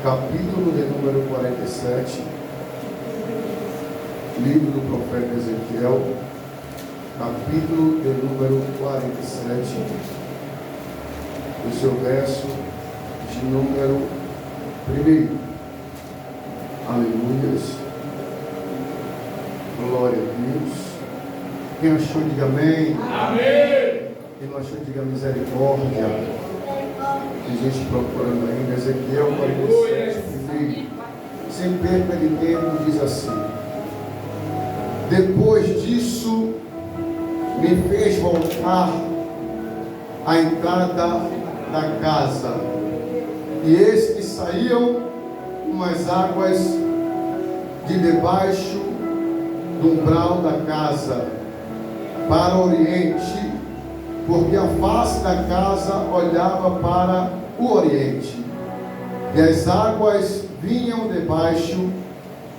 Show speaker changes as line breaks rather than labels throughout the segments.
capítulo de número 47, livro do profeta Ezequiel, capítulo de número 47, o seu verso de número 1. Aleluias. Glória a Deus. Quem achou, diga amém.
Amém.
Quem não achou, diga misericórdia. Tem gente procurando ainda. Ezequiel 47, 1. Sem perda de tempo, diz assim: depois disso, me fez voltar à entrada da casa, e eis que saíam umas águas de debaixo do umbral da casa para o oriente, porque a face da casa olhava para o oriente, e as águas vinham debaixo,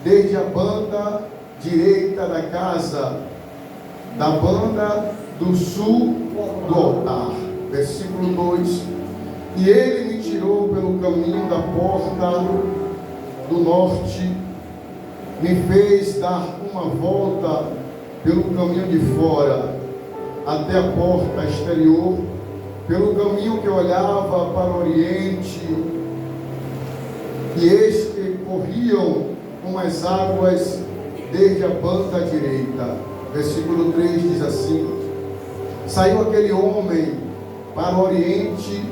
desde a banda direita da casa, da banda do sul do altar. Versículo 2: e ele me tirou pelo caminho da porta do norte, me fez dar uma volta pelo caminho de fora, até a porta exterior, pelo caminho que olhava para o oriente, e eis que corriam umas águas desde a banda direita. Versículo 3 diz assim: saiu aquele homem para o oriente,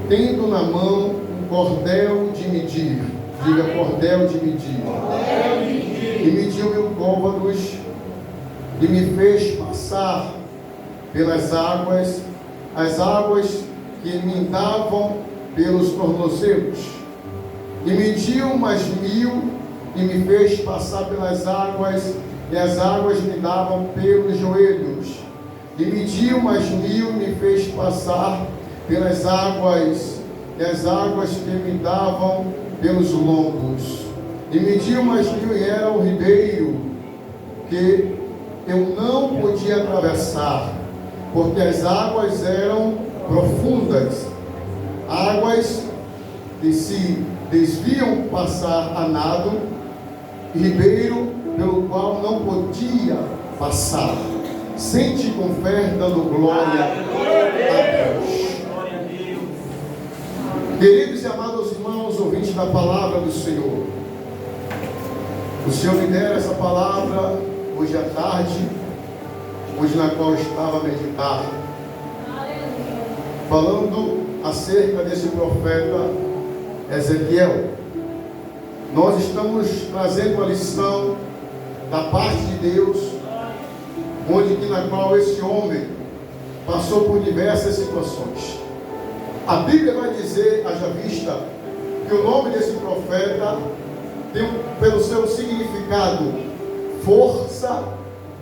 tendo na mão um cordel de medir. Diga, cordel de medir. E mediu 1000 côvados, e me fez passar pelas águas, as águas que me davam pelos tornozelos. E mediu mais 1000, e me fez passar pelas águas, e as águas me davam pelos joelhos. E mediu mais 1000, e me fez passar pelas águas, e as águas que me davam pelos lombos. E mediu mais 1000, e era o ribeiro que eu não podia atravessar, porque as águas eram profundas, águas que se desviam passar a nado, ribeiro pelo qual não podia passar. Sente com fé, dando glória a Deus. Queridos e amados irmãos, ouvintes da palavra do Senhor, o Senhor me dera essa palavra hoje à tarde, hoje na qual eu estava a meditar, falando acerca desse profeta Ezequiel. Nós estamos trazendo uma lição da parte de Deus, na qual esse homem passou por diversas situações. A Bíblia vai dizer, haja vista, que o nome desse profeta tem, pelo seu significado, força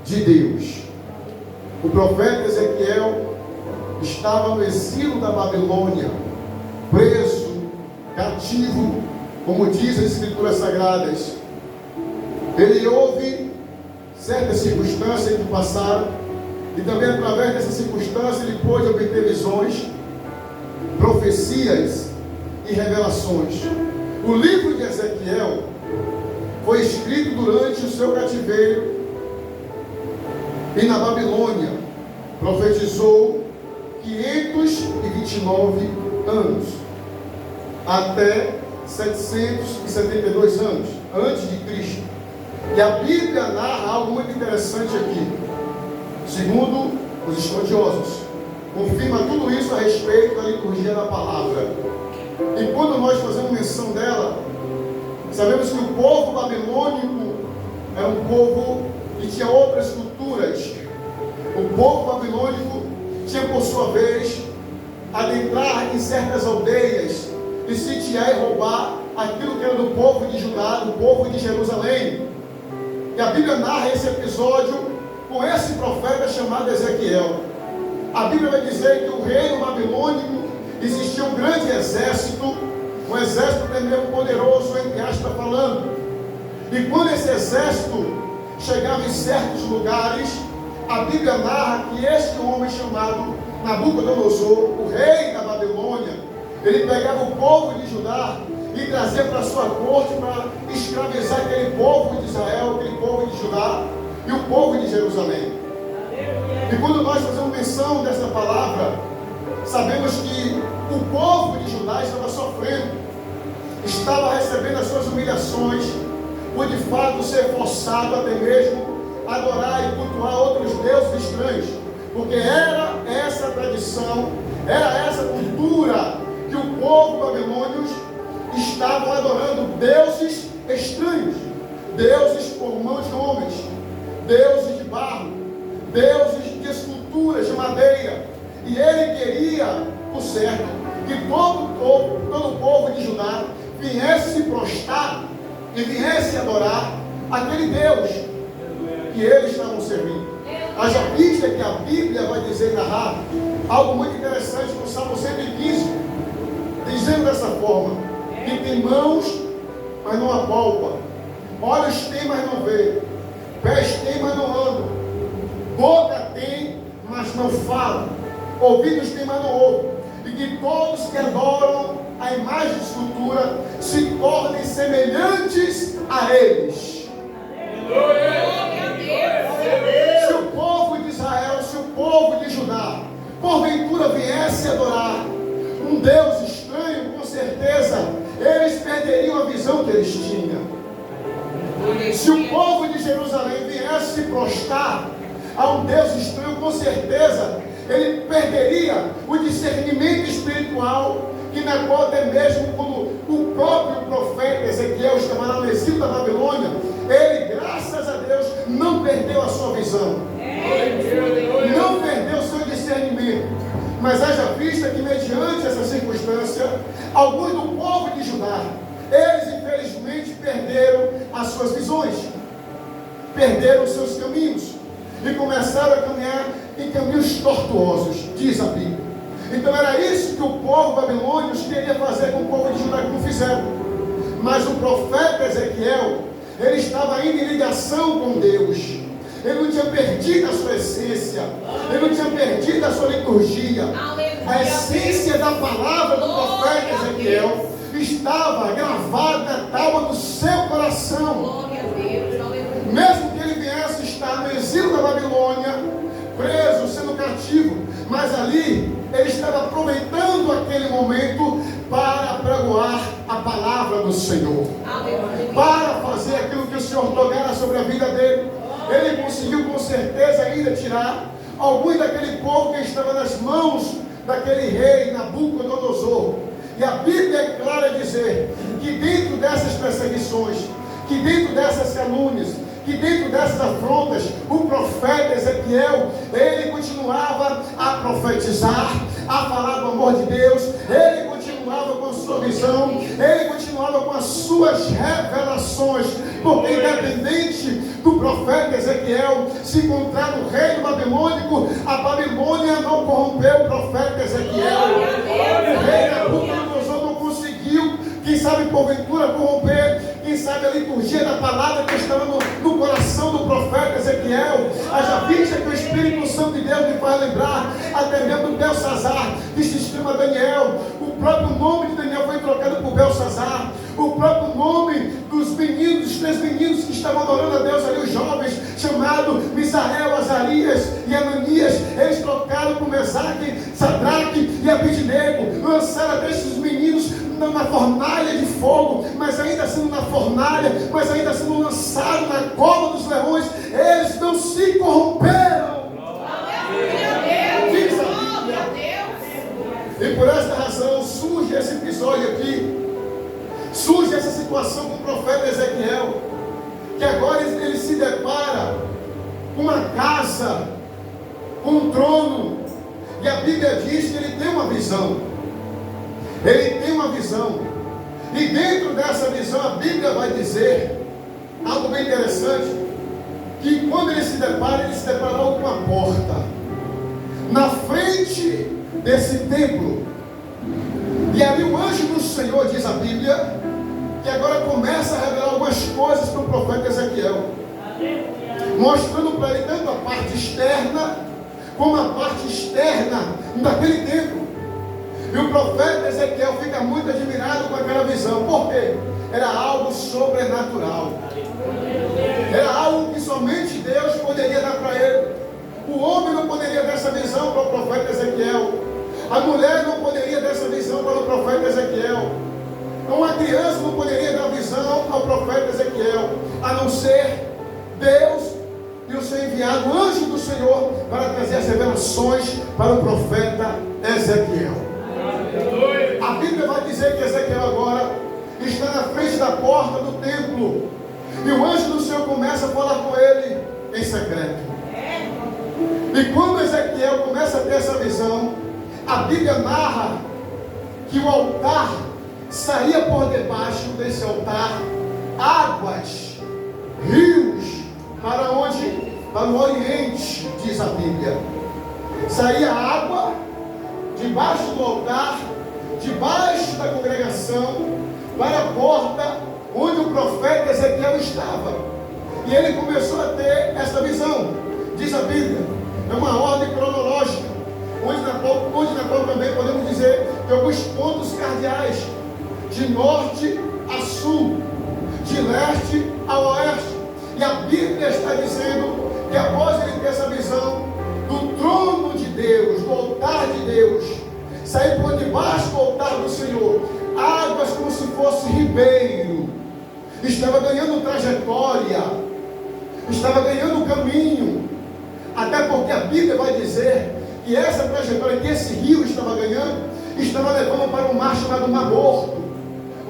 de Deus. O profeta Ezequiel estava no exílio da Babilônia, preso, cativo, como diz as Escrituras Sagradas. Ele ouve certas circunstâncias que passaram, e também através dessa circunstância ele pôde obter visões, profecias e revelações. O livro de Ezequiel foi escrito durante o seu cativeiro, e na Babilônia profetizou 529 anos, até 772 anos antes de Cristo. E a Bíblia narra algo muito interessante aqui, segundo os estudiosos, confirma tudo isso a respeito da liturgia da palavra. E quando nós fazemos menção dela, sabemos que o povo babilônico era um povo que tinha outras culturas. O povo babilônico tinha, por sua vez, adentrar em certas aldeias e sitiar e roubar aquilo que era do povo de Judá, do povo de Jerusalém. E a Bíblia narra esse episódio com esse profeta chamado Ezequiel. A Bíblia vai dizer que o reino babilônico existia um grande exército, um exército mesmo poderoso, entre aspas falando. E quando esse exército chegava em certos lugares, a Bíblia narra que este homem chamado Nabucodonosor, o rei da Babilônia, ele pegava o povo de Judá e trazia para sua corte para escravizar aquele povo de Israel, aquele povo de Judá e o povo de Jerusalém. E quando nós fazemos menção dessa palavra, sabemos que o povo de Judá estava sofrendo, estava recebendo as suas humilhações, por de fato ser forçado até mesmo a adorar e cultuar outros deuses estranhos, porque era essa tradição, era essa cultura que o povo babilônio estavam adorando, deuses estranhos, deuses por mãos de homens, deuses de barro, deuses de esculturas de madeira. E ele queria, por certo, que todo o povo de Judá viesse se prostrar e viesse adorar aquele Deus que eles estavam servindo. Haja vista que a Bíblia vai dizer, narrar algo muito interessante no Salmo 115, dizendo dessa forma: que tem mãos, mas não apalpa, olhos tem, mas não vê, pés tem, mas não andam, boca tem, mas não fala, ouvidos tem, mas não ouvem, e que todos que adoram a imagem de escultura se tornem semelhantes a eles. Se o povo de Israel, se o povo de Judá, porventura viesse adorar um Deus estranho, com certeza eles perderiam a visão que eles tinham. Se o povo de Jerusalém viesse se prostrar a um Deus estranho, com certeza ele perderia o discernimento espiritual, que na qual até mesmo quando o próprio profeta Ezequiel estava lá no exílio da Babilônia, ele, graças a Deus, não perdeu a sua visão, não perdeu o seu discernimento. Mas haja vista que, mediante essa circunstância, alguns do povo de Judá, eles infelizmente perderam as suas visões, perderam os seus caminhos e começaram a caminhar em caminhos tortuosos, diz a Bíblia. Então era isso que o povo babilônio queria fazer com o povo de Judá, que não fizeram. Mas o profeta Ezequiel, ele estava ainda em ligação com Deus, ele não tinha perdido a sua essência, ele não tinha perdido a sua liturgia. A essência da palavra do profeta Ezequiel estava gravada na tábua do seu coração. Mesmo que ele viesse estar no exílio da Babilônia, preso, sendo cativo, mas ali ele estava aproveitando aquele momento para pregoar a palavra do Senhor, para fazer aquilo que o Senhor togara sobre a vida dele. Ele conseguiu com certeza ainda tirar alguns daquele povo que estava nas mãos daquele rei Nabucodonosor. E a Bíblia é clara a dizer que dentro dessas perseguições, que dentro dessas calúnias, que dentro dessas afrontas, o profeta Ezequiel, ele continuava a profetizar, a falar do amor de Deus, ele continuava com a sua visão, ele continuava com as suas revelações, porque independente do profeta Ezequiel se encontrar no reino babilônico, a Babilônia não corrompeu o profeta Ezequiel. O rei Nabucodonosor não conseguiu, quem sabe porventura, corromper, quem sabe a liturgia da palavra que estava no coração do profeta Ezequiel. Haja vista que o Espírito Santo de Deus me faz lembrar até mesmo do Belsazar, que se chama Daniel. O próprio nome de Daniel foi trocado por Belsazar. O próprio nome dos meninos, dos 3 meninos que estavam adorando a Deus ali, os jovens, chamado Misael, Azarias e Ananias, eles trocaram por Mesaque, Sadraque e Abednego. Lançaram desses meninos na fornalha de fogo, mas ainda sendo na fornalha, mas ainda sendo lançado na cova dos leões, eles não se corromperam. Diz a Bíblia. E por esta razão surge esse episódio aqui, surge essa situação com o profeta Ezequiel, que agora ele se depara com uma casa, com um trono, e a Bíblia diz que ele tem uma visão. Ele tem uma visão, e dentro dessa visão a Bíblia vai dizer algo bem interessante, que quando ele se depara com uma porta na frente desse templo, e ali o anjo do Senhor, diz a Bíblia, que agora começa a revelar algumas coisas para o profeta Ezequiel, mostrando para ele tanto a parte externa como a parte externa daquele templo. E o profeta Ezequiel fica muito admirado com aquela visão. Por quê? Era algo sobrenatural. Era algo que somente Deus poderia dar para ele. O homem não poderia dar essa visão para o profeta Ezequiel. A mulher não poderia dar essa visão para o profeta Ezequiel. Uma criança não poderia dar visão ao profeta Ezequiel, a não ser Deus e o seu enviado, o anjo do Senhor, para trazer as revelações para o profeta Ezequiel. A Bíblia vai dizer que Ezequiel agora está na frente da porta do templo, e o anjo do Senhor começa a falar com ele em secreto. E quando Ezequiel começa a ter essa visão, a Bíblia narra que o altar saía por debaixo desse altar águas, rios, para onde? Para o Oriente, diz a Bíblia. Saía água debaixo do altar, debaixo da congregação, para a porta onde o profeta Ezequiel estava. E ele começou a ter essa visão. Diz a Bíblia, é uma ordem cronológica, onde na qual também podemos dizer que alguns pontos cardeais, de norte a sul, de leste a oeste. E a Bíblia está dizendo que após ele ter essa visão do trono de Deus, do altar de Deus, sair por debaixo do altar do Senhor, águas como se fosse ribeiro, estava ganhando trajetória, estava ganhando caminho, até porque a Bíblia vai dizer que essa trajetória que esse rio estava ganhando, estava levando para um mar chamado Mar Morto,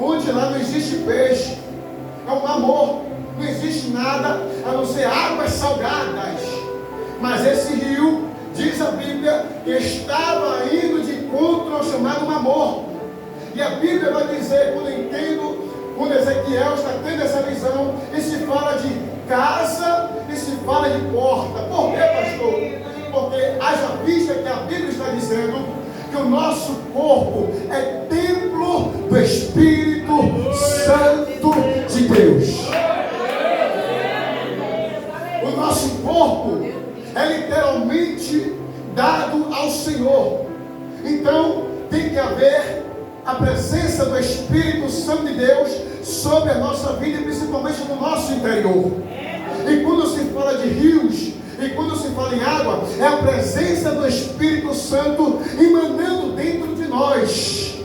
onde lá não existe peixe, é um mar morto, não existe nada a não ser águas salgadas. Mas esse rio, diz a Bíblia, que estava indo de encontro ao chamado Mar Morto. E a Bíblia vai dizer, quando Ezequiel está tendo essa visão, e se fala de casa e se fala de porta. Por quê, pastor? Porque haja vista que a Bíblia está dizendo que o nosso corpo é templo do Espírito Santo de Deus. O nosso corpo é literalmente dado ao Senhor. Então tem que haver a presença do Espírito Santo de Deus sobre a nossa vida e principalmente no nosso interior. E quando se fala de rios, e quando se fala em água, é a presença do Espírito Santo emanando dentro de nós.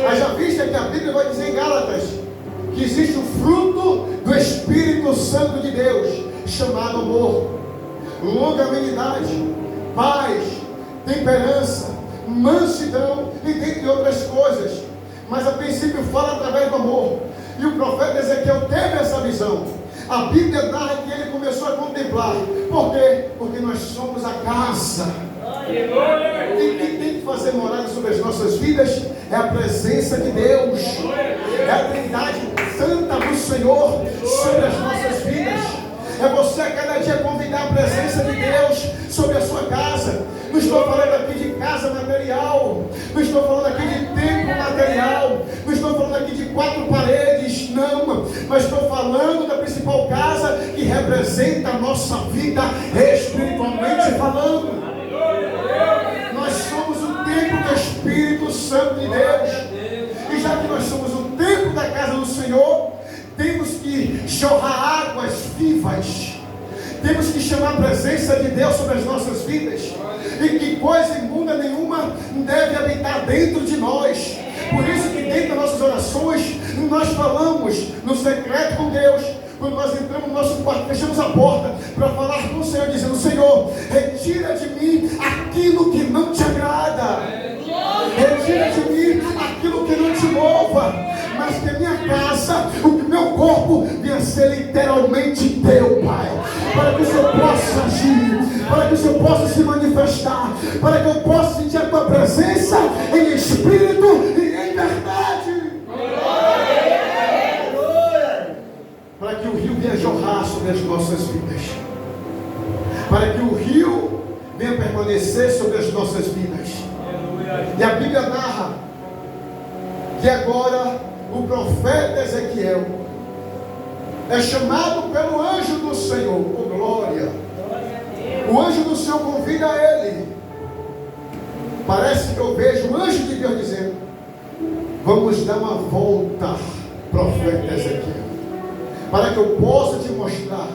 Haja vista que a Bíblia vai dizer em Gálatas que existe o fruto do Espírito Santo de Deus, chamado amor, longanimidade, paz, temperança, mansidão e dentre outras coisas. Mas a princípio fala através do amor. E o profeta Ezequiel teve essa visão. A Bíblia narra que ele começou a contemplar. Por quê? Porque nós somos a casa. E quem tem que fazer morada sobre as nossas vidas é a presença de Deus. É a Trindade Santa do Senhor sobre as nossas vidas. É você a cada dia convidar a presença de Deus sobre a sua casa. Não estou falando aqui de casa material, não estou falando aqui de templo material, não estou falando aqui de 4 paredes, não, mas estou falando da principal casa que representa a nossa vida espiritualmente falando. Nós somos o templo do Espírito Santo de Deus, e já que nós somos o templo da casa do Senhor, temos que jorrar águas vivas, temos que chamar a presença de Deus sobre as nossas vidas, e que coisa imunda nenhuma deve habitar dentro de nós. Por isso que dentro das nossas orações, nós falamos no secreto com Deus. Quando nós entramos no nosso quarto, fechamos a porta para falar com o Senhor, dizendo: Senhor, retira de mim aquilo que não te agrada, retira de mim aquilo que não te mova, mas que a minha casa, o meu corpo venha ser literalmente teu, Pai, para que o Senhor possa agir, para que o Senhor possa se manifestar, para que eu possa sentir a tua presença em espírito e em verdade, para que o rio venha jorrar sobre as nossas vidas, para que o rio venha permanecer sobre as nossas vidas. E a Bíblia narra que agora o profeta Ezequiel é chamado pelo anjo do Senhor. Oh, glória! O anjo do Senhor convida ele Parece que eu vejo o anjo de Deus dizendo: vamos dar uma volta, profeta Ezequiel, para que eu possa te mostrar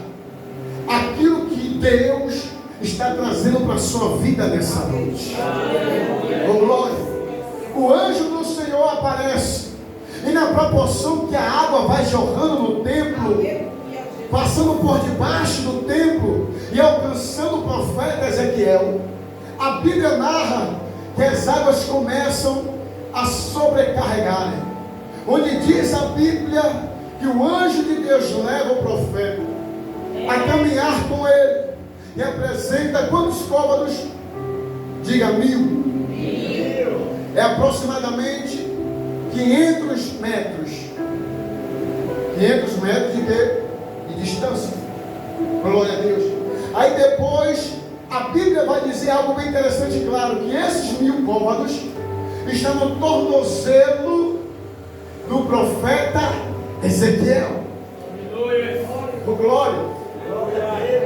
aquilo que Deus está trazendo para a sua vida nessa noite. Oh, glória! O anjo do Senhor aparece, e na proporção que a água vai jorrando no templo, passando por debaixo do templo e alcançando o profeta Ezequiel, a Bíblia narra que as águas começam a sobrecarregarem, onde diz a Bíblia que o anjo de Deus leva o profeta a caminhar com ele e apresenta quantos côvados? Diga 1000. É aproximadamente 500 metros. 500 metros de quê? De distância. Glória a Deus. Aí depois a Bíblia vai dizer algo bem interessante e claro, que esses 1000 côvados estão no tornozelo do profeta Ezequiel. Glória.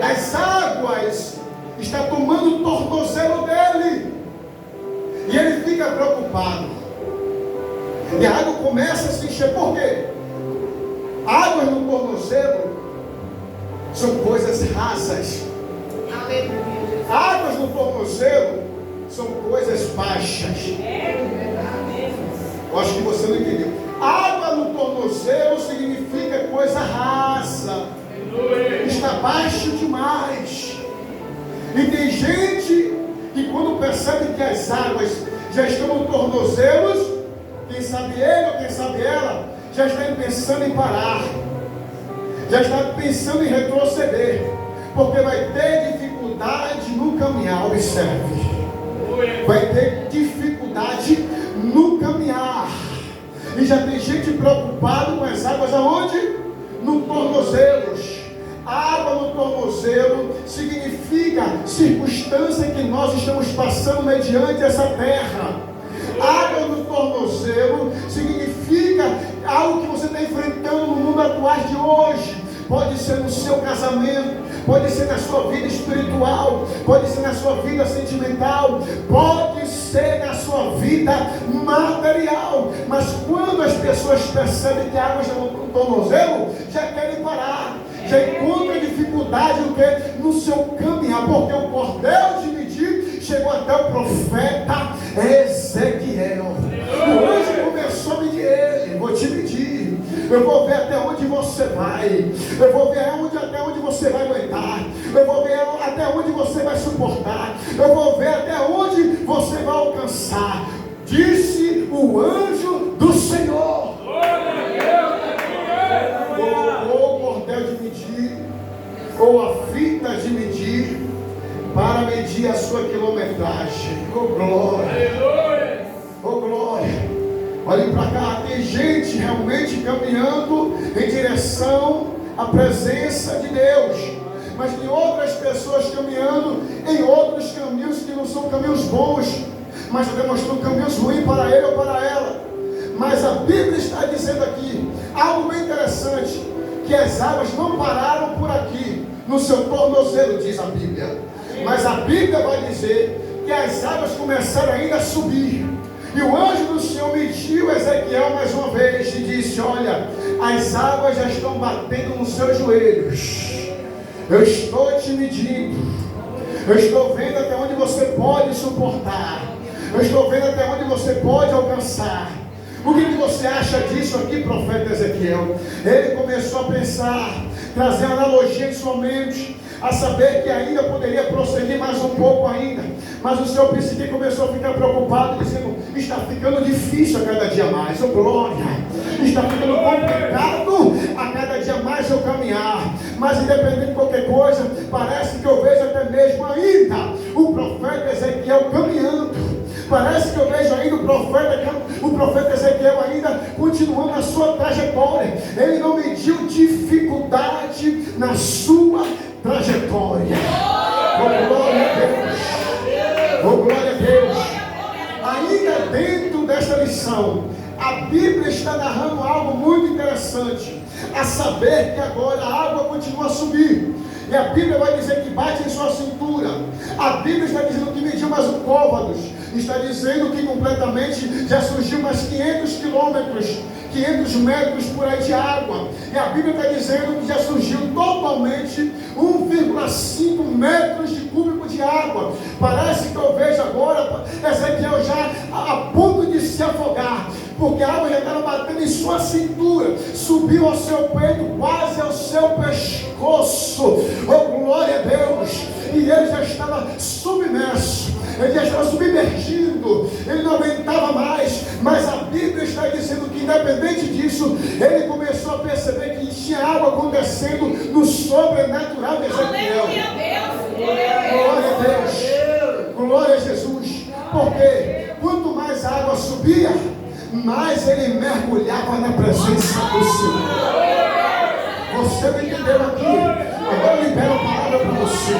As águas estão tomando o tornozelo dele. E ele fica preocupado. E a água começa a se encher. Por quê? Águas no tornozelo são coisas rasas. Águas no tornozelo são coisas baixas. Eu acho que você não entendeu. Água no tornozelo significa coisa rasa. Está baixo demais. E tem gente que quando percebe que as águas já estão no tornozelos, quem sabe ele ou quem sabe ela, já está pensando em parar, já está pensando em retroceder, porque vai ter dificuldade no caminhar. Observe, vai ter dificuldade no caminhar. E já tem gente preocupada com as águas aonde? No tornozelos. Água no tornozelo significa circunstância que nós estamos passando mediante essa terra. Água no tornozelo significa algo que você está enfrentando no mundo atual de hoje. Pode ser no seu casamento, pode ser na sua vida espiritual, pode ser na sua vida sentimental, pode ser na sua vida material. Mas quando as pessoas percebem que a água está no tornozelo, já querem parar, já encontra dificuldade no seu caminhar, porque o cordel de medir chegou até o profeta Ezequiel. O anjo começou a medir ele: vou te medir, eu vou ver até onde você vai, eu vou ver até onde você vai aguentar, eu vou ver até onde você vai suportar, eu vou ver até onde você vai alcançar. Disse o anjo do Senhor. Colocou o cordel de medir, ou a fita de medir, para medir a sua quilometragem. Oh glória! Oh glória! Olhem para cá, tem gente realmente caminhando em direção à presença de Deus, mas tem outras pessoas caminhando em outros caminhos que não são caminhos bons, mas demonstrando caminhos ruins para ele ou para ela. Mas a Bíblia está dizendo aqui algo bem interessante, que as águas não pararam por aqui, no seu tornozelo, diz a Bíblia. Mas a Bíblia vai dizer que as águas começaram ainda a subir. E o anjo do Senhor mediu Ezequiel mais uma vez e disse: olha, as águas já estão batendo nos seus joelhos. Eu estou te medindo. Eu estou vendo até onde você pode suportar. Eu estou vendo até onde você pode alcançar. O que você acha disso aqui, profeta Ezequiel? Ele começou a pensar, trazer uma analogia em sua mente, a saber que ainda poderia prosseguir mais um pouco ainda. Mas o seu psique começou a ficar preocupado, dizendo: está ficando difícil a cada dia mais. Oh glória! Está ficando complicado a cada dia mais eu caminhar. Mas independente de qualquer coisa, parece que eu vejo até mesmo ainda o profeta Ezequiel caminhando. Parece que eu vejo ainda o profeta Ezequiel ainda continuando a sua trajetória. Ele não mediu dificuldade na sua trajetória. Oh glória a Deus! Oh glória a Deus! Ainda dentro desta lição, a Bíblia está narrando algo muito interessante, a saber que agora a água continua a subir. E a Bíblia vai dizer que bate em sua cintura. A Bíblia está dizendo que mediu mais um côvados. está dizendo que completamente já surgiu mais 500 quilômetros, 500 metros por aí de água. E a Bíblia está dizendo que já surgiu totalmente 1,5 metros de cúbico de água. Parece que eu vejo agora Ezequiel já a ponto de se afogar, porque a água já estava batendo em sua cintura, subiu ao seu peito, quase ao seu pescoço. Oh, glória a Deus! E ele já estava submerso, ele já estava submergindo, ele não aguentava mais. Mas a Bíblia está dizendo que, independente disso, ele começou a perceber que tinha algo acontecendo no sobrenatural de Ezequiel. Glória a Deus, glória a Jesus. Porque quanto mais a água subia, mais ele mergulhava na presença do Senhor. Você não entendeu aqui? Agora eu libero a palavra para você.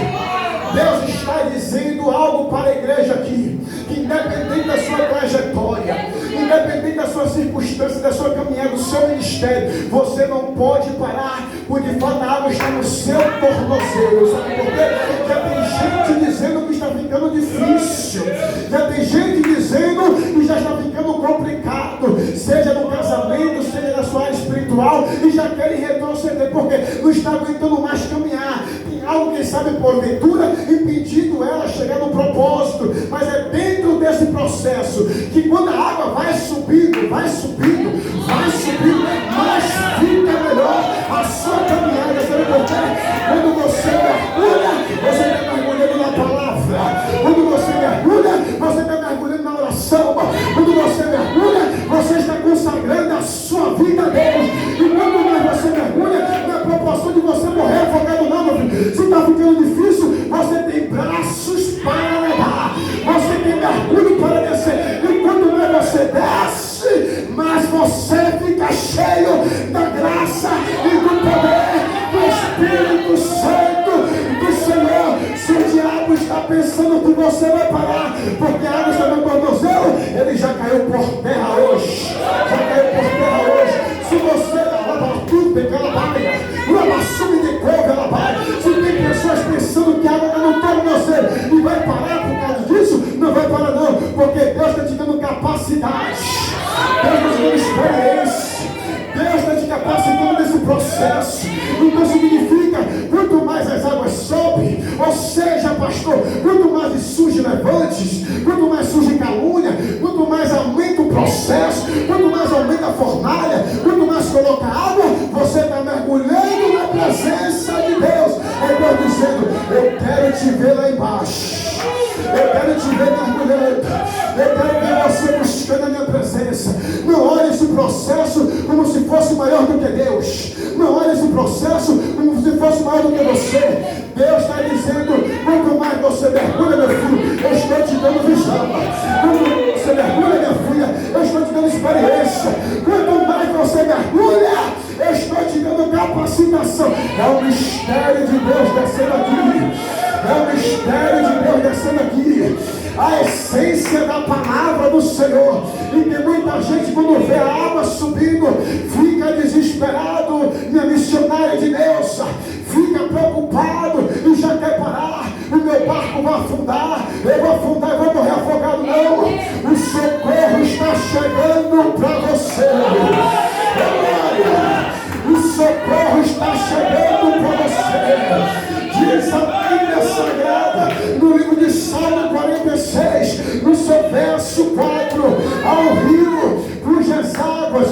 Deus está dizendo algo para a igreja aqui, que independente da sua trajetória, independente da sua circunstância, da sua caminhada, do seu ministério, você não pode parar, porque de fato a água está no seu tornozelo. Sabe por quê? Já tem gente dizendo que está ficando difícil, já tem gente dizendo que já está ficando complicado, seja no casamento, seja na sua área espiritual, e já querem retroceder, porque não está aguentando mais caminhar. Tem algo, quem sabe porventura, impedindo ela chegar no propósito. Mas é dentro desse processo que, quando a água vai subindo, mais fica melhor a sua caminhada. Sabe por quê? Quando você mergulha, você está mergulhando na palavra. Quando você mergulha, você está mergulhando na oração. Quando você mergulha, você está consagrando a sua vida a Deus. E quando mais você mergulha, não é proporção de você morrer afogado, não, meu filho. Se está ficando difícil, você tem braços para levar, você tem mergulho para descer. E quanto mais você desce, mais você fica cheio da graça e do poder do Espírito Santo do Senhor. Se o diabo está pensando que você vai parar, porque a água está no tornozelo, ele já caiu por terra hoje. Se você lava tudo, pela baia, lava sume de couve, ela vai. Se tem pessoas pensando que a água está no tornozelo e vai parar por causa disso, não vai parar não, porque Deus está te dando capacidade, Deus está te dando experiência, Deus está te capacitando nesse processo. Então significa, quanto mais as águas sobem, ou seja, pastor, quanto mais surge levantes, quanto mais surge calúnia, quanto mais aumenta o processo, quanto mais aumenta a fornalha, quanto mais coloca água, você está mergulhando na presença de Deus. É Deus dizendo: eu quero te ver lá embaixo, eu quero te ver mergulhando, eu quero ver você buscando a minha presença. Não olhe esse processo como se fosse maior do que Deus, não olhe esse processo como se fosse maior do que você. Deus está dizendo: quanto mais você mergulha, meu filho, eu estou te dando visão. Quanto você mergulha, minha filha, eu estou te dando experiência. Quanto mais você mergulha, eu estou te dando capacitação. É o mistério de Deus descendo aqui. É o mistério de Deus descendo aqui. A essência da palavra do Senhor. E tem muita gente, quando vê a água subindo, fica desesperado. Minha missionária de Deus fica preocupado e já quer parar. O meu barco vai afundar, eu vou afundar e vou morrer afogado. Não, o socorro está chegando para você. O socorro está chegando para você. Diz a Bíblia Sagrada, no livro de Salmo 46, no seu verso 4, ao rio cujas águas,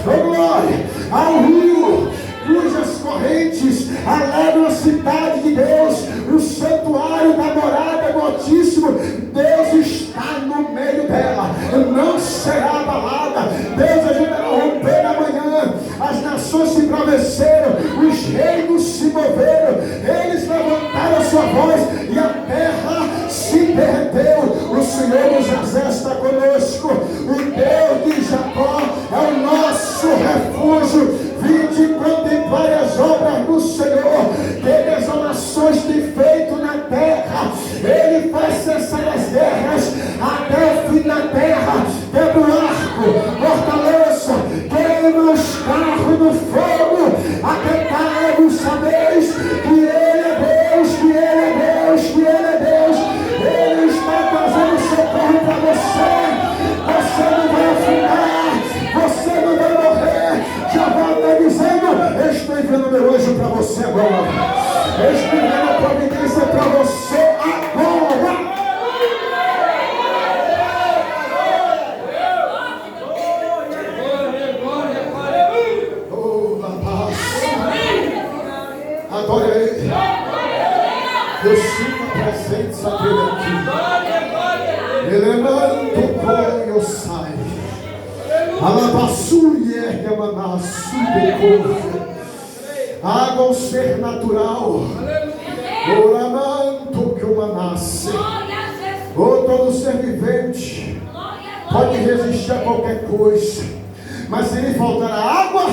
glória, ao rio cujas correntes alegram a cidade de Deus, o santuário da morada do Altíssimo. Deus está no meio dela, não será abalada. Deus ajudará a romper na manhã. As nações se embraveceram, os reinos se moveram, eles levantaram a sua voz e a terra se derreteu. O Senhor dos exércitos está conosco, o Deus de Jacó é o nosso refúgio. Vinde e contemplai as obras do Senhor, que desolações tem feito na terra. Ele faz cessar as guerras até o fim da terra. Quebra o arco, fortaleça, queima os carros no fogo. Atentai-vos, sabeis que Ele é Deus, que Ele é Deus, que Ele é Deus. Ele está fazendo está dizendo: eu estou enviando meu anjo para você agora. Eu estou enviando a providência para você agora. Adore a Ele. Eu sinto a presença dele aqui. Elevando o coio eu saio. Alabaçuie que manassu de água ao ser natural. Oramento que uma nasce. Ou todo ser vivente pode resistir a qualquer coisa, mas se lhe faltar a água,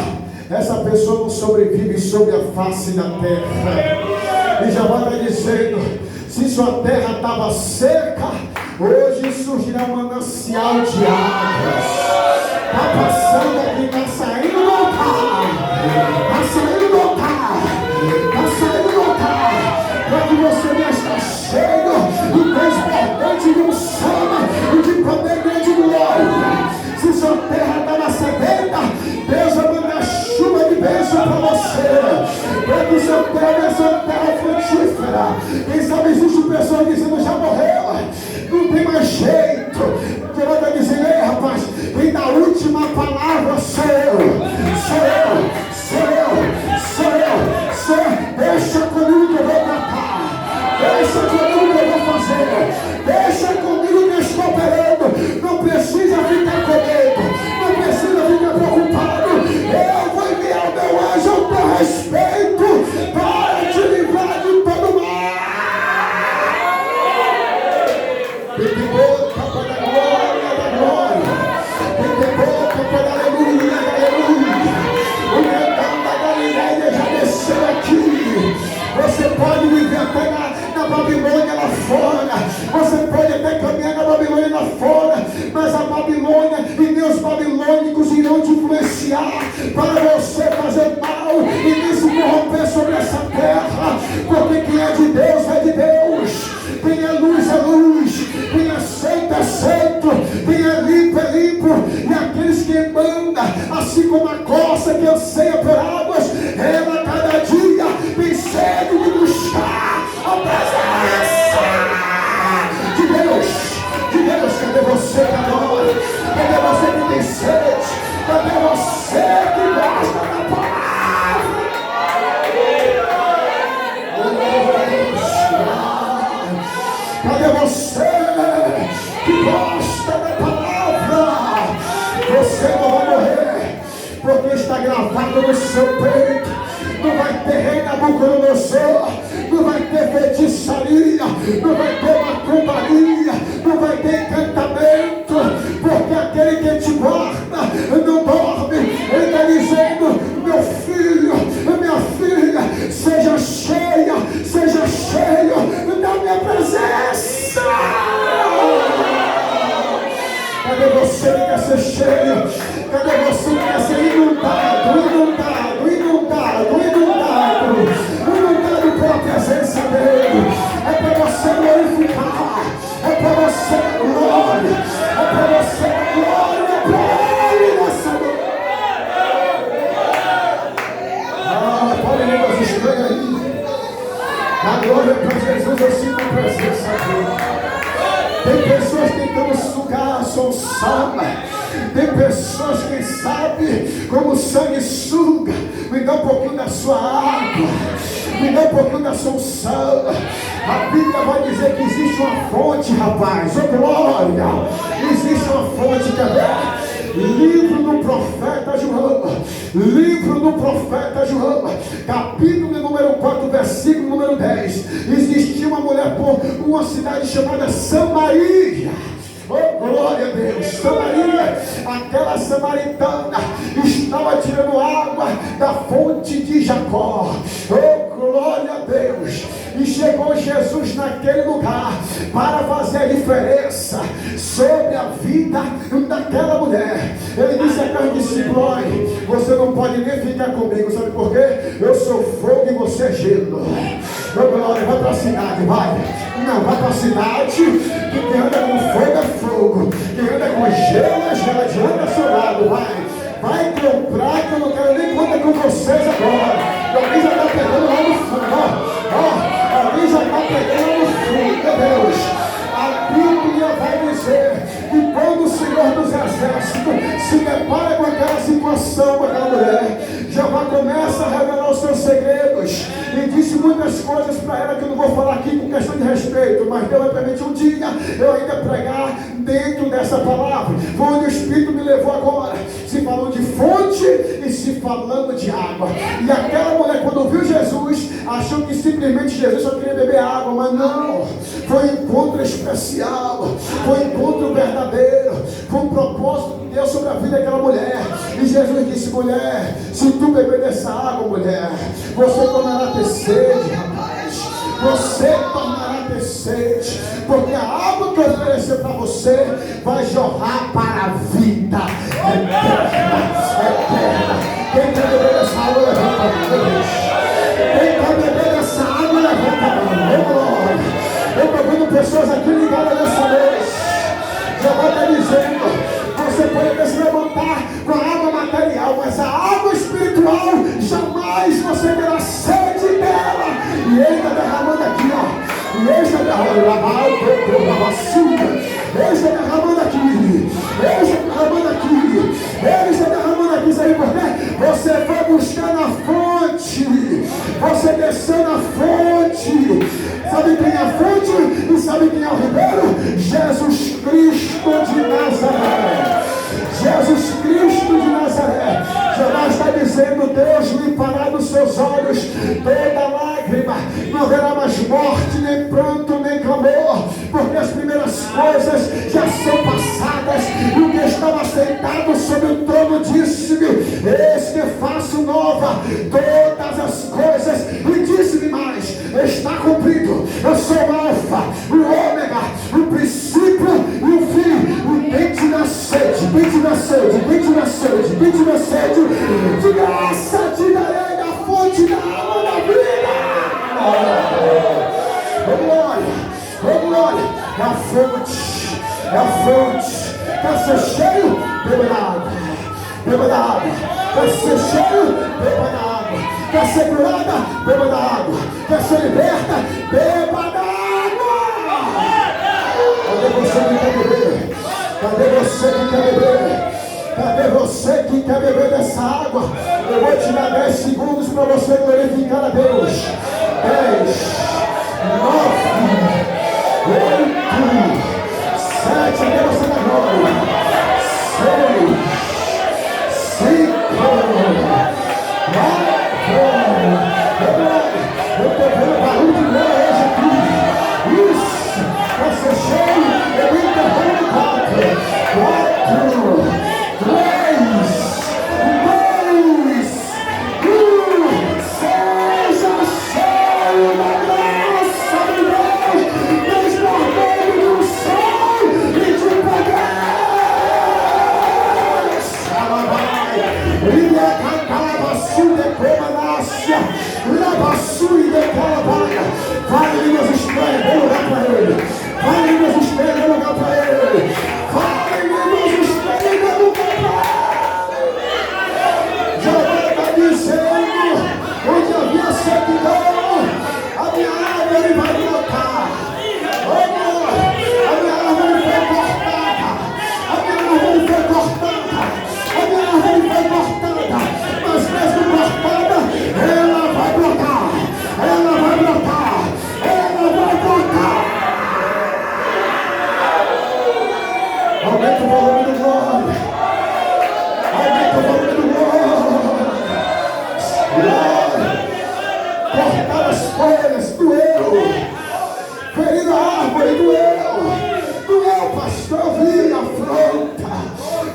essa pessoa não sobrevive sobre a face da terra. E já vai dizendo: se sua terra estava seca, hoje surgirá um manancial de águas. Está passando aqui, está saindo do altar. Está saindo do altar. Está saindo do altar. Para que você já está cheio e transbordante de unção e de poder grande de glória. Se sua terra estava sedenta, Deus vai mandar chuva de bênção para você. Para que sua terra seja terra frutífera. Quem sabe existe pessoa dizendo: já morreu, não tem mais jeito. Deus vai dizer: ei, rapaz, quem dá a última palavra sou eu. Sou eu, sou eu, sou eu, sou eu. Deixa comigo que eu vou tratar. Deixa comigo que eu vou fazer. Deixa comigo que eu estou operando. Não precisa ficar com medo. Não precisa ficar preocupado. Eu vou enviar o meu anjo ao teu respeito para te livrar de todo mal. Fique boca para a glória da glória. Fique boca para a aleluia da aleluia. O leão da Galileia já desceu aqui. Você pode viver até na Babilônia lá fora. Você pode até caminhar na Babilônia lá fora. Mas a Babilônia e meus babilônicos irão te influenciar para você fazer mal e nem se corromper sobre essa terra. Porque quem é de Deus é de Deus. Quem é luz é luz. Quem é santo é santo. Quem é limpo é limpo. E aqueles que mandam, assim como a corça que anseia por águas, ela cada dia tem sede de buscar a presença de Deus. De Deus, cadê você agora? Cadê você que tem sede? Cadê você que gosta da palavra? Cadê você que gosta da palavra? Você não vai morrer, porque está gravado no seu peito. Não vai ter rei Nabucodonosor, não vai ter feitiçaria, não vai ter macumbaria, não vai ter encantamento, porque aquele que te guarda não dorme. Ele está dizendo: meu filho, minha filha, seja cheio da minha presença. Cadê você que quer ser cheio? Cadê você que quer ser inundado pela presença dele? É para você glorificar, é para você glória, é para você glória para ele nessa noite. Pode línguas estranhas aí. A glória para Jesus, eu sinto a presença dele. Tem pessoas tentando sugar a sua unção. Tem pessoas que sabem como o sangue suga. Me dá um pouquinho da sua água. Me dá um pouquinho da sua unção. A Bíblia vai dizer que existe uma fonte, rapaz. Oh, glória! Existe uma fonte, quer ver? Livro do profeta João. Livro do profeta João. Capítulo número 4, versículo número 10. Existia uma mulher por uma cidade chamada Samaria. Oh, glória a Deus. Samaria, aquela samaritana estava tirando água da fonte de Jacó. Oh, glória a Deus. E chegou Jesus naquele lugar para fazer a diferença sobre a vida daquela mulher. Ele disse a aquela discípula: você não pode nem ficar comigo, sabe por quê? Eu sou fogo e você é gelo. Oh, glória, vai para a cidade, vai. Não, vai para a cidade, que quem anda com fogo é fogo, quem anda com gelo é gelo, anda ao seu lado, vai Vai comprar, que eu não quero nem contar com vocês agora. Alguém já está pegando lá no fundo. Alguém já está pegando lá no fundo, meu Deus. A Bíblia vai dizer que quando o Senhor dos Exércitos se depara com aquela situação, com aquela mulher, Jeová começa a revelar os seus segredos e disse muitas coisas para ela que eu não vou falar aqui com questão de respeito, mas Deus vai permitir um dia eu ainda pregar dentro dessa palavra. Foi onde o Espírito me levou agora, se falou de fonte e se falando de água. E aquela mulher, quando viu Jesus, achou que simplesmente Jesus só queria beber água, mas não, foi um encontro especial, foi um encontro verdadeiro, foi um propósito de Deus sobre a vida daquela mulher. E Jesus disse: mulher, se tu beber dessa água, mulher, você tornará ter sede, rapaz, você tornará ter sede, porque a água que eu oferecer para você vai jorrar para a vida eterna, eterna. Quem quer beber dessa água, levanta a mão. Quem quer beber dessa água, levanta a mão. Eu estou vendo pessoas aqui ligadas nessa vez. Já vai estar dizendo: você pode até se levantar com a água material, mas a água espiritual, jamais você terá sede dela. E ele está derramando aqui, ó. E ele está derramando aqui. Ele está derramando aqui. Ele está derramando aqui. Sabe por quê? Você foi buscar na fonte. Você desceu na fonte. Sabe quem é a fonte? E sabe quem é o ribeiro? Jesus Cristo de Nazaré. Jesus Cristo de Nazaré. Jesus está dizendo: Deus limpará dos seus olhos toda lágrima, não haverá mais morte, nem pranto, nem clamor, porque as primeiras coisas já são passadas. E o que estava sentado sobre o trono disse-me: eis que faço nova todas as coisas. E disse-me mais: está cumprido. Eu sou o Alfa, o Ômega, o princípio e o fim. O dente na sede, dente na sede, dente na sede, dente na sede. De graça te darei da fonte da água da vida. Oh glória, oh glória. É a fonte, é a fonte. Quer ser cheio? Beba da água, beba da água. Quer ser cheio? Beba da água. Quer ser curada? Beba da água. Quer ser liberta? Beba da água. Cadê você que quer beber? Cadê você que quer beber? Cadê você que quer beber dessa água? Eu vou te dar 10 segundos para você glorificar a Deus. 10, 9, 8, 7, até você dar glória. 6, 5, 4. Eu estou vendo barulho de glória hoje aqui. Isso, vai ser cheio. Eu interrompo 4, 3, 2, 1. Seja cheio da graça de Deus, transbordando do céu e de poder. Ilha Cacalabaçu de Comanácia, Labaçu e de Calabaia. Vai, línguas estranhas, dê lugar para ele. Vai, línguas estranhas, dê lugar para ele. Vai, línguas estranhas, dê lugar para ele. Já vai estar dizendo: onde havia sequidão, a minha árvore vai brotar. A minha árvore foi cortada. A minha árvore foi cortada. A minha árvore foi cortada. Mas mesmo cortada, ela vai brotar. Ela vai brotar. Ela vai brotar. Aumenta o volume do glória. Aumenta o volume do glória. Cortar as folhas, doeu. Ferir a árvore, doeu. Doeu, pastor, eu vi a afronta.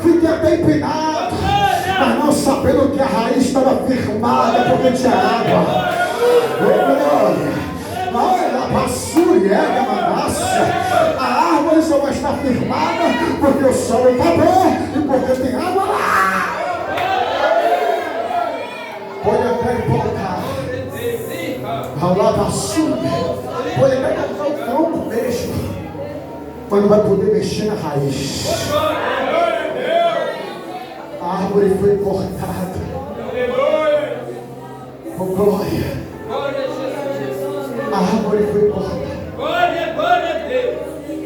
Fiquei até empinado, mas não sabendo que a raiz estava firmada porque tinha água. Olha, passou e é manaça. A árvore só vai estar firmada porque o sol está bom e porque tem água lá. Pode até voltar. Raulá passou. Pode até colocar o tronco mesmo, mas não vai poder mexer na raiz. A árvore foi cortada. Oh, glória. A árvore foi cortada.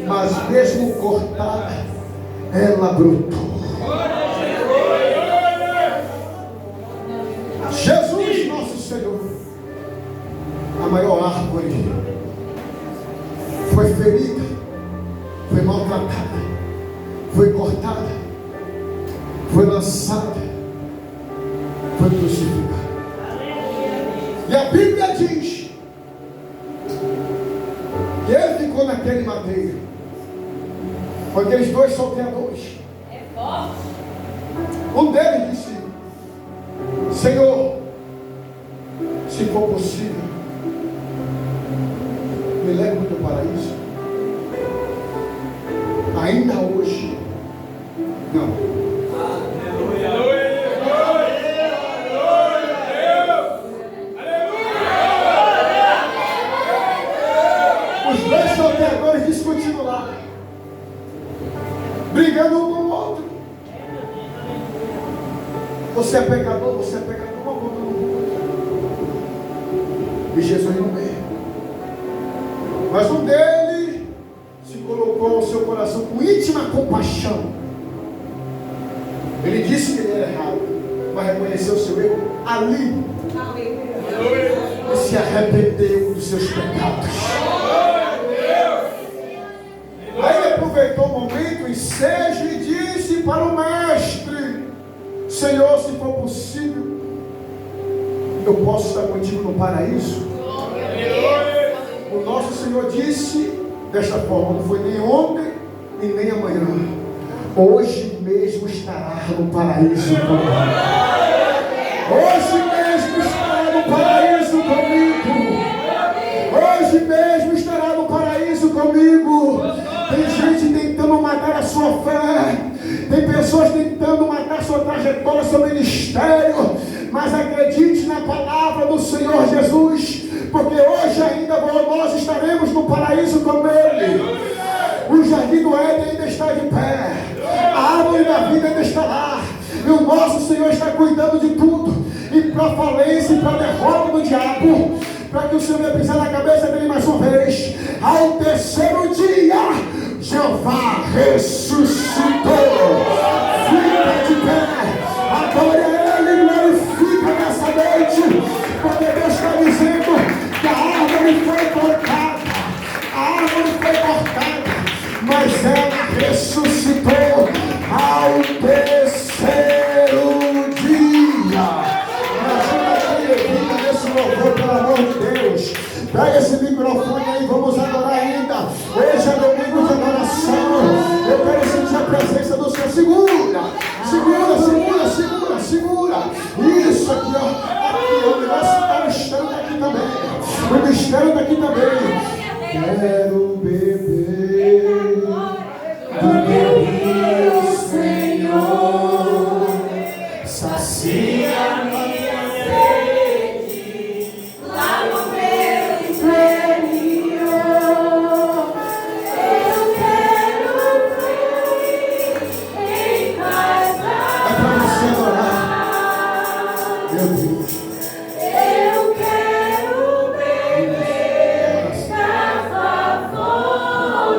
Mas mesmo cortada, ela brotou. Jesus, nosso Senhor, a maior árvore, foi ferida, foi maltratada, foi cortada, foi lançada, foi crucificada. E a Bíblia diz que ele ficou naquele madeiro com aqueles dois salteadores. Um deles disse: Senhor, se for possível, me leve para o teu paraíso. Ainda hoje, não. Os dois salteadores discutindo lá, brigando um com o outro. Você é pecador, você é pecador. E Jesus no meio. Mas um deles se colocou o seu coração com íntima compaixão. Ele disse que ele era errado, mas reconheceu o seu erro ali. E se arrependeu dos seus pecados. Aí ele aproveitou o momento, ensejo, e disse para o mestre: Senhor, se for possível, eu posso estar contigo no paraíso? O nosso Senhor disse desta forma: não foi nem ontem e nem amanhã, hoje mesmo estará no paraíso comigo. Hoje mesmo estará no paraíso comigo. Hoje mesmo estará no paraíso comigo. Tem gente tentando matar a sua fé, tem pessoas tentando matar a sua trajetória, seu ministério, mas acredite na palavra do Senhor Jesus, porque hoje ainda nós estaremos no paraíso com Ele. O jardim do Éden ainda está de pé, a árvore da vida ainda está lá, e o nosso Senhor está cuidando de tudo, e para a falência e para a derrota do diabo, para que o Senhor venha pisar na cabeça dele mais uma vez. Ao terceiro dia, Jeová ressuscitou. Fica de pé, adore a Ele, glorifica nessa noite, porque Deus está dizendo que a árvore foi cortada, mas ela ressuscitou ao terceiro dia. Imagina quem levita nesse louvor, pelo amor de Deus. Pega esse microfone aí, vamos adorar ainda. Hoje é domingo de adoração. Eu quero sentir a presença do Senhor. Segura. Isso aqui, ó. Aqui, o mistério está aqui também. O mistério está aqui também. Quero beber do teu rio, Senhor. Sacia minha sede lá no meu interior. Eu quero fluir em paz. É para você adorar, meu Deus. Eu quero beber da favor.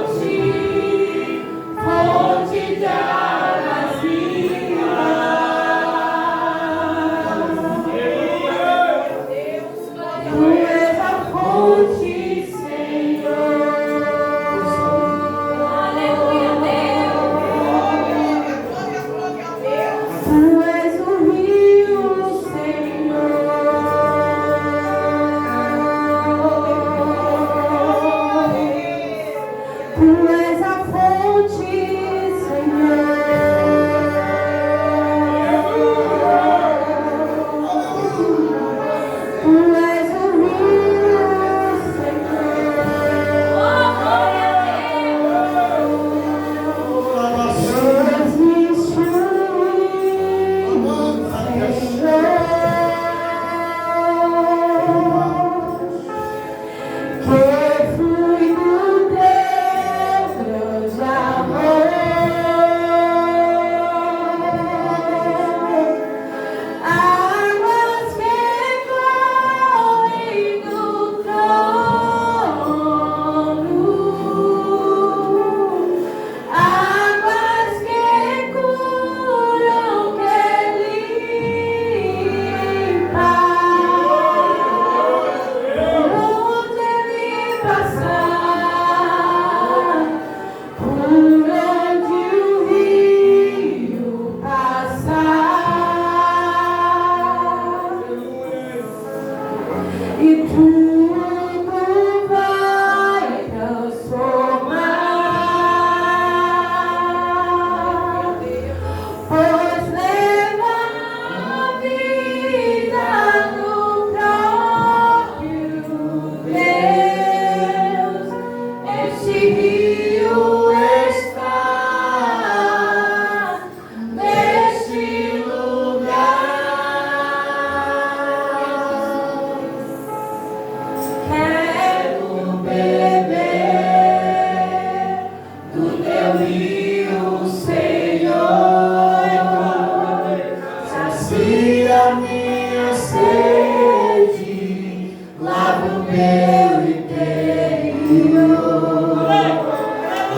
sede, lava o meu interior.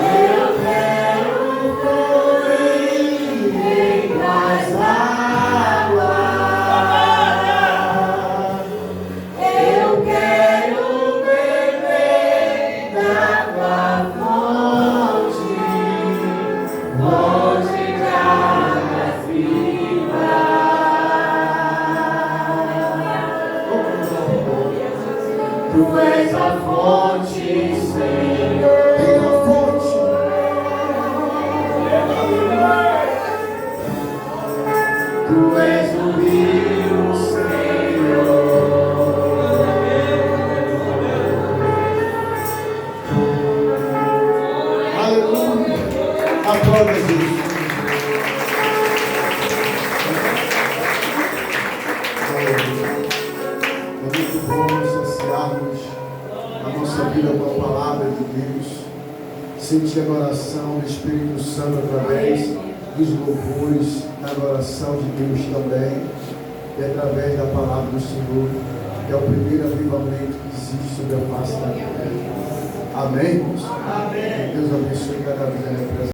Eu quero fluir em tuas águas. Eu quero beber da tua fonte, fonte de águas vivas. Tu és a fonte, Senhor. Tem a fonte. Tu és o rio, Senhor. Aleluia. Aplauda Jesus. Aleluia. É muito bom nós saciarmos a nossa vida com a palavra de Deus, sentir a adoração do Espírito Santo através dos louvores, da adoração de Deus também, e através da palavra do Senhor, que é o primeiro avivamento que existe sobre a face da terra. Amém, irmãos? Amém. Que Deus abençoe cada vida.